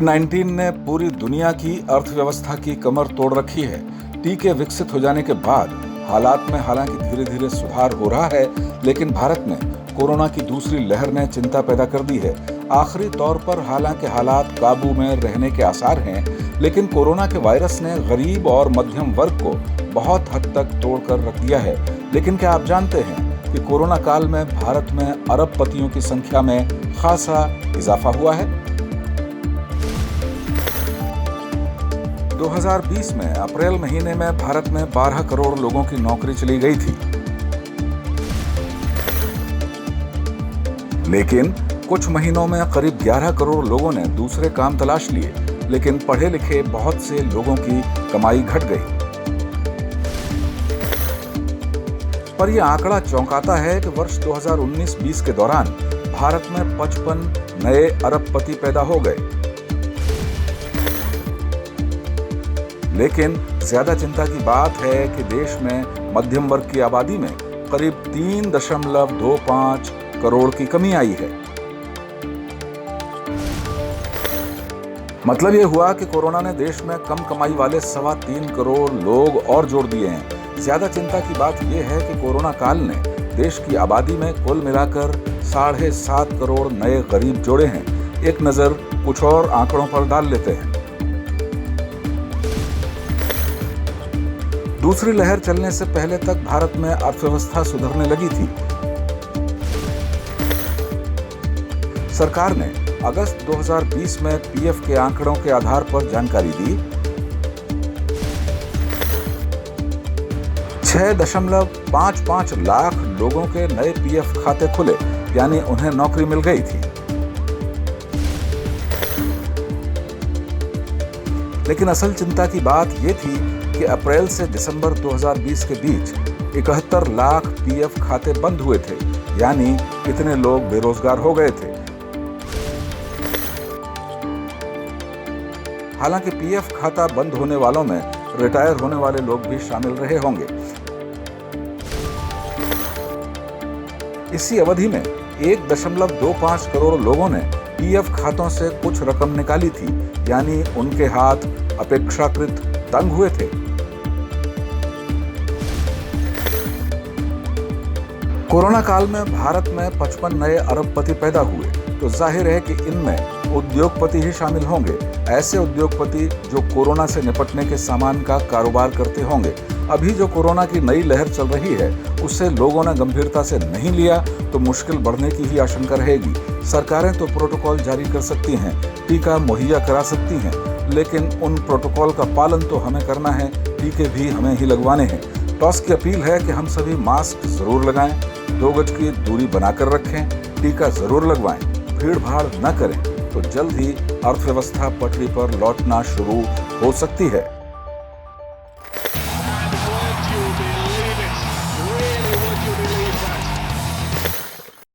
कोविड-19 ने पूरी दुनिया की अर्थव्यवस्था की कमर तोड़ रखी है। टीके विकसित हो जाने के बाद हालात में हालांकि धीरे धीरे सुधार हो रहा है, लेकिन भारत में कोरोना की दूसरी लहर ने चिंता पैदा कर दी है। आखिरी तौर पर हालांकि हालात काबू में रहने के आसार हैं, लेकिन कोरोना के वायरस ने गरीब और मध्यम वर्ग को बहुत हद तक तोड़कर रख दिया है। लेकिन क्या आप जानते हैं कि कोरोना काल में भारत में अरबपतियों की संख्या में खासा इजाफा हुआ है। 2020 में अप्रैल महीने में भारत में 12 करोड़ लोगों की नौकरी चली गई थी, लेकिन कुछ महीनों में करीब 11 करोड़ लोगों ने दूसरे काम तलाश लिए। लेकिन पढ़े लिखे बहुत से लोगों की कमाई घट गई। पर यह आंकड़ा चौंकाता है कि वर्ष 2019-20 के दौरान भारत में 55 नए अरबपति पैदा हो गए। लेकिन ज्यादा चिंता की बात है कि देश में मध्यम वर्ग की आबादी में करीब 3.25 करोड़ की कमी आई है। मतलब ये हुआ कि कोरोना ने देश में कम कमाई वाले 3.25 करोड़ लोग और जोड़ दिए हैं। ज्यादा चिंता की बात यह है कि कोरोना काल ने देश की आबादी में कुल मिलाकर 7.5 करोड़ नए गरीब जोड़े हैं। एक नजर कुछ और आंकड़ों पर डाल लेते हैं। दूसरी लहर चलने से पहले तक भारत में अर्थव्यवस्था सुधरने लगी थी। सरकार ने अगस्त 2020 में पीएफ के आंकड़ों के आधार पर जानकारी दी। 6.55 लाख लोगों के नए पीएफ खाते खुले, यानी उन्हें नौकरी मिल गई थी। लेकिन असल चिंता की बात यह थी कि अप्रैल से दिसंबर 2020 के बीच 71 लाख पीएफ खाते बंद हुए थे, यानी कितने लोग बेरोजगार हो गए थे। हालांकि पीएफ खाता बंद होने वालों में रिटायर होने वाले लोग भी शामिल रहे होंगे। इसी अवधि में 1.25 करोड़ लोगों ने पीएफ खातों से कुछ रकम निकाली थी, यानी उनके हाथ अपेक्षाकृत तंग हुए थे। कोरोना काल में भारत में 55 नए अरबपति पैदा हुए, तो जाहिर है कि इनमें उद्योगपति ही शामिल होंगे। ऐसे उद्योगपति जो कोरोना से निपटने के सामान का कारोबार करते होंगे। अभी जो कोरोना की नई लहर चल रही है, उससे लोगों ने गंभीरता से नहीं लिया तो मुश्किल बढ़ने की ही आशंका रहेगी। सरकारें तो प्रोटोकॉल जारी कर सकती हैं, टीका मुहैया करा सकती हैं, लेकिन उन प्रोटोकॉल का पालन तो हमें करना है, टीके भी हमें ही लगवाने हैं। टॉस की अपील है कि हम सभी मास्क जरूर लगाएं, 2 गज की दूरी बनाकर रखें, टीका जरूर लगवाएं, भीड़ भाड़ न करें, तो जल्द ही अर्थव्यवस्था पटरी पर लौटना शुरू हो सकती है।